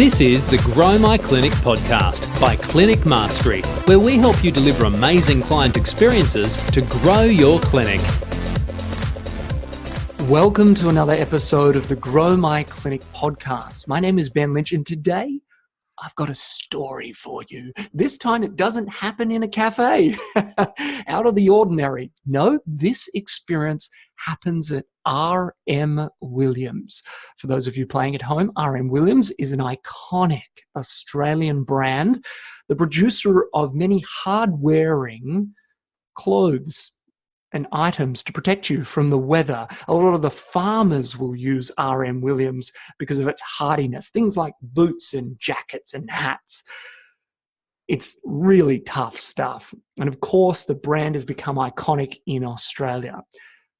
This is the Grow My Clinic podcast by Clinic Mastery, where we help you deliver amazing client experiences to grow your clinic. Welcome to another episode of the Grow My Clinic podcast. My name is Ben Lynch, and today I've got a story for you. This time it doesn't happen in a cafe, out of the ordinary. No, this experience happens at R.M. Williams. For those of you playing at home, R.M. Williams is an iconic Australian brand, the producer of many hard-wearing clothes and items to protect you from the weather. A lot of the farmers will use R.M. Williams because of its hardiness. Things like boots and jackets and hats. It's really tough stuff. And of course, the brand has become iconic in Australia.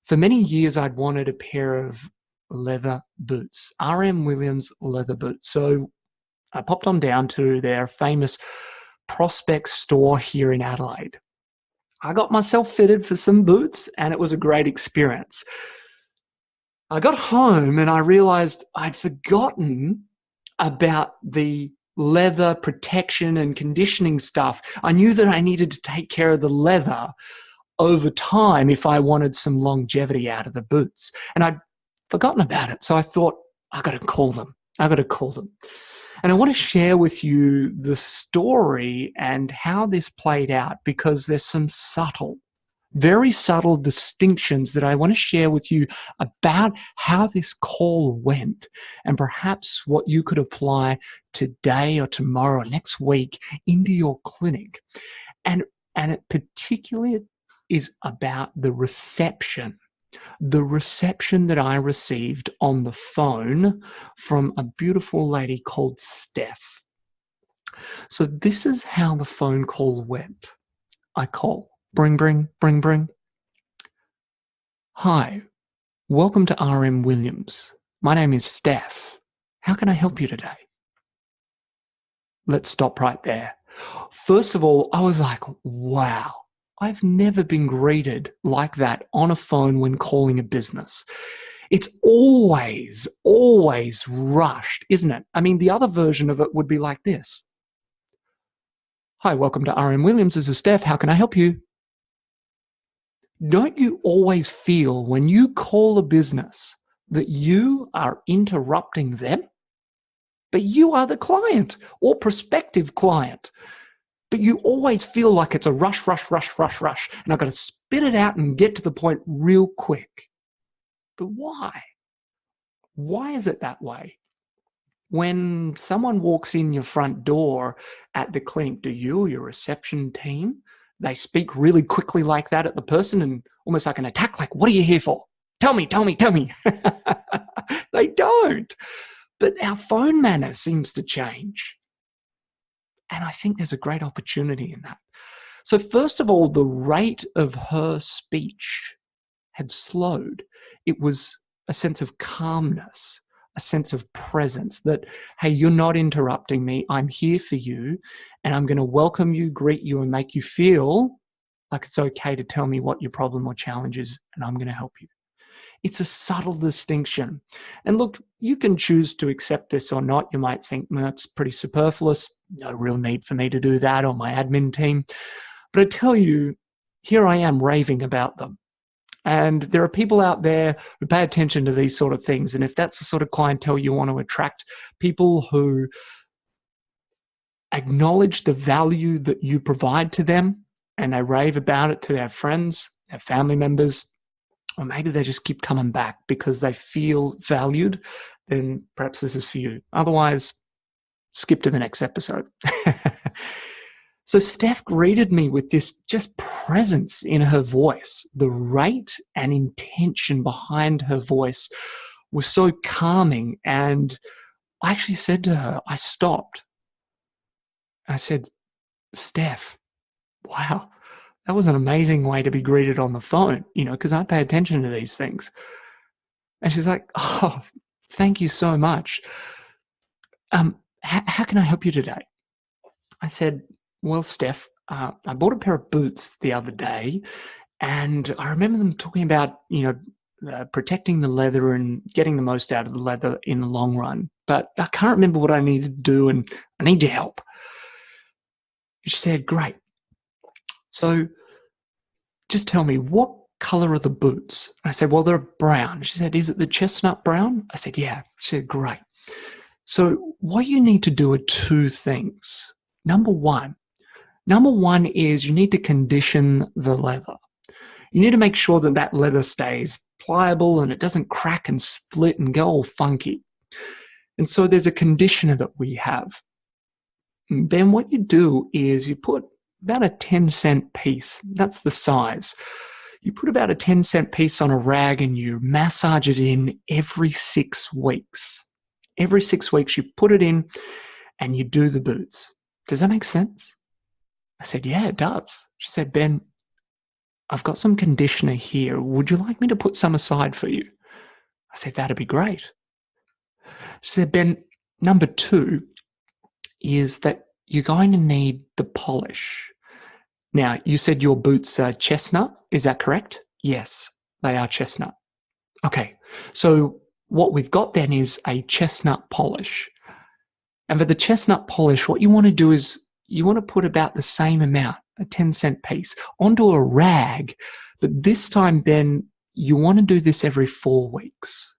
For many years, I'd wanted a pair of leather boots, R.M. Williams leather boots. So I popped on down to their famous Prospect store here in Adelaide. I got myself fitted for some boots, and it was a great experience. I got home and I realized I'd forgotten about the leather protection and conditioning stuff. I knew that I needed to take care of the leather over time if I wanted some longevity out of the boots. And I'd forgotten about it. So I thought, I got to call them. And I want to share with you the story and how this played out, because there's some very subtle distinctions that I want to share with you about how this call went, and perhaps what you could apply today or tomorrow or next week into your clinic. And it particularly is about the reception that I received on the phone from a beautiful lady called Steph. So this is how the phone call went. I call, bring. Hi, welcome to R.M. Williams. My name is Steph. How can I help you today? Let's stop right there. First of all, I was like, wow. I've never been greeted like that on a phone when calling a business. It's always rushed, isn't it? I mean, the other version of it would be like this. Hi, welcome to R.M. Williams. This is Steph. How can I help you? Don't you always feel when you call a business that you are interrupting them? But you are the client or prospective client. But you always feel like it's a rush, and I've got to spit it out and get to the point real quick. But why? Why is it that way? When someone walks in your front door at the clinic, do you or your reception team, they speak really quickly like that at the person and almost like an attack, like, what are you here for? Tell me. They don't. But our phone manner seems to change. And I think there's a great opportunity in that. So first of all, the rate of her speech had slowed. It was a sense of calmness, a sense of presence that, hey, you're not interrupting me. I'm here for you, and I'm going to welcome you, greet you, and make you feel like it's okay to tell me what your problem or challenge is, and I'm going to help you. It's a subtle distinction. And look, you can choose to accept this or not. You might think, that's pretty superfluous. No real need for me to do that or my admin team. But I tell you, here I am raving about them. And there are people out there who pay attention to these sort of things. And if that's the sort of clientele you want to attract, people who acknowledge the value that you provide to them and they rave about it to their friends, their family members, or maybe they just keep coming back because they feel valued, then perhaps this is for you. Otherwise, skip to the next episode. So Steph greeted me with this just presence in her voice. The rate and intention behind her voice was so calming. And I actually said to her, I stopped. I said, Steph, wow. That was an amazing way to be greeted on the phone, because I pay attention to these things. And she's like, oh, thank you so much. How can I help you today? I said, well, Steph, I bought a pair of boots the other day, and I remember them talking about, protecting the leather and getting the most out of the leather in the long run. but I can't remember what I need to do and I need your help. She said, great. So just tell me, what color are the boots? I said, well, they're brown. She said, is it the chestnut brown? I said, yeah. She said, great. So what you need to do are two things. Number one is you need to condition the leather. You need to make sure that that leather stays pliable and it doesn't crack and split and go all funky. And so there's a conditioner that we have. Ben, what you do is you put about a 10-cent piece. That's the size. You put about a 10-cent piece on a rag and you massage it in every 6 weeks. Every 6 weeks you put it in and you do the boots. Does that make sense? I said, yeah, it does. She said, Ben, I've got some conditioner here. Would you like me to put some aside for you? I said, that'd be great. She said, Ben, number 2 is that you're going to need the polish. Now, you said your boots are chestnut. Is that correct? Yes, they are chestnut. Okay, so what we've got then is a chestnut polish. And for the chestnut polish, what you want to do is you want to put about the same amount, a 10-cent piece, onto a rag. But this time, Ben, you want to do this every 4 weeks.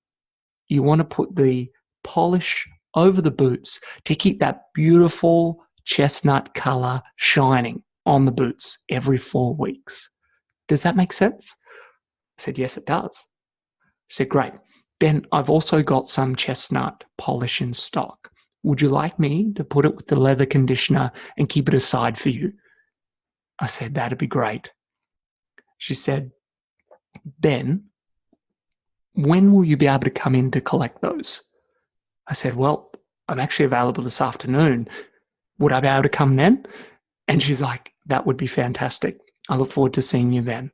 You want to put the polish over the boots to keep that beautiful chestnut color shining on the boots every 4 weeks. Does that make sense? I said, yes, it does. She said, great. Ben, I've also got some chestnut polish in stock. Would you like me to put it with the leather conditioner and keep it aside for you? I said, that'd be great. She said, Ben, when will you be able to come in to collect those? I said, well, I'm actually available this afternoon. Would I be able to come then? And she's like, that would be fantastic. I look forward to seeing you then.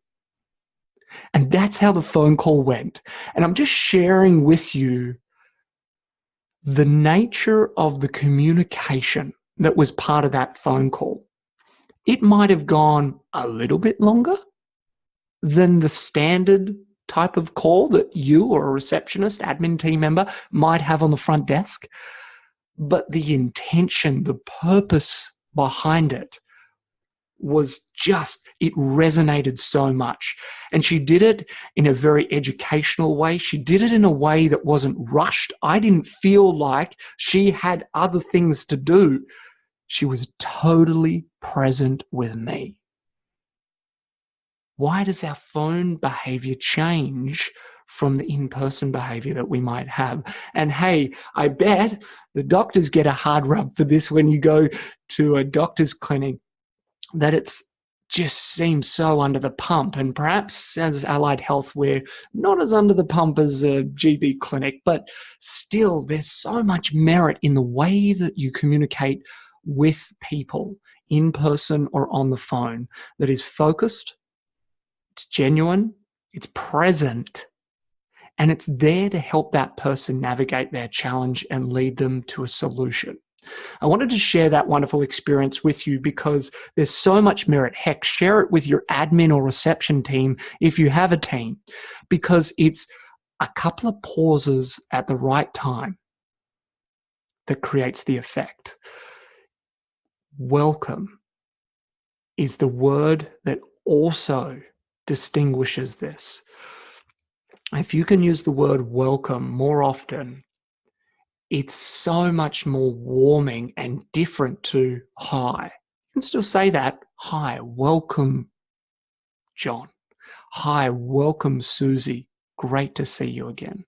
And that's how the phone call went. And I'm just sharing with you the nature of the communication that was part of that phone call. It might have gone a little bit longer than the standard type of call that you or a receptionist, admin team member might have on the front desk. But the intention, the purpose behind it was it resonated so much. And she did it in a very educational way. She did it in a way that wasn't rushed. I didn't feel like she had other things to do. She was totally present with me. Why does our phone behavior change from the in-person behavior that we might have? And hey, I bet the doctors get a hard rub for this when you go to a doctor's clinic, that it's just seems so under the pump. And perhaps as allied health, we're not as under the pump as a GP clinic, but still there's so much merit in the way that you communicate with people in person or on the phone that is focused, it's genuine, it's present, and it's there to help that person navigate their challenge and lead them to a solution. I wanted to share that wonderful experience with you because there's so much merit. Heck, share it with your admin or reception team if you have a team, because it's a couple of pauses at the right time that creates the effect. Welcome is the word that also distinguishes this. If you can use the word welcome more often, it's so much more warming and different to hi. You can still say that. Hi, welcome, John. Hi, welcome, Susie. Great to see you again.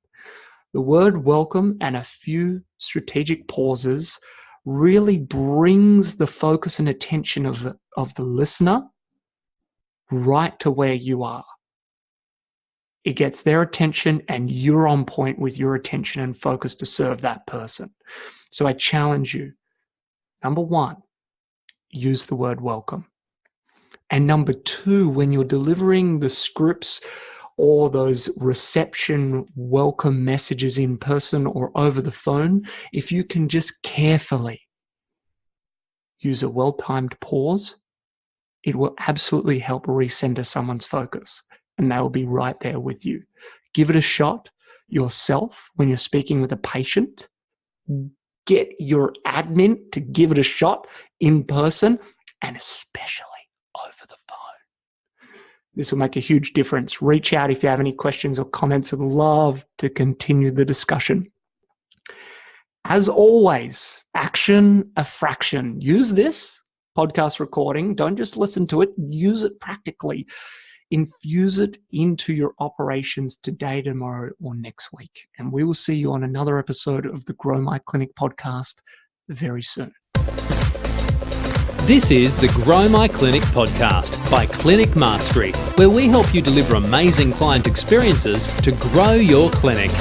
The word welcome and a few strategic pauses really brings the focus and attention of the listener right to where you are. It gets their attention and you're on point with your attention and focus to serve that person. So I challenge you. Number 1, use the word welcome. And number 2, when you're delivering the scripts or those reception welcome messages in person or over the phone, if you can just carefully use a well-timed pause, it will absolutely help recenter someone's focus. And they will be right there with you. Give it a shot yourself when you're speaking with a patient. get your admin to give it a shot in person and especially over the phone. This will make a huge difference. Reach out if you have any questions or comments. I'd love to continue the discussion. As always, action a fraction. Use this podcast recording. Don't just listen to it. Use it practically. Infuse it into your operations today, tomorrow, or next week. And we will see you on another episode of the Grow My Clinic podcast very soon. This is the Grow My Clinic podcast by Clinic Mastery, where we help you deliver amazing client experiences to grow your clinic.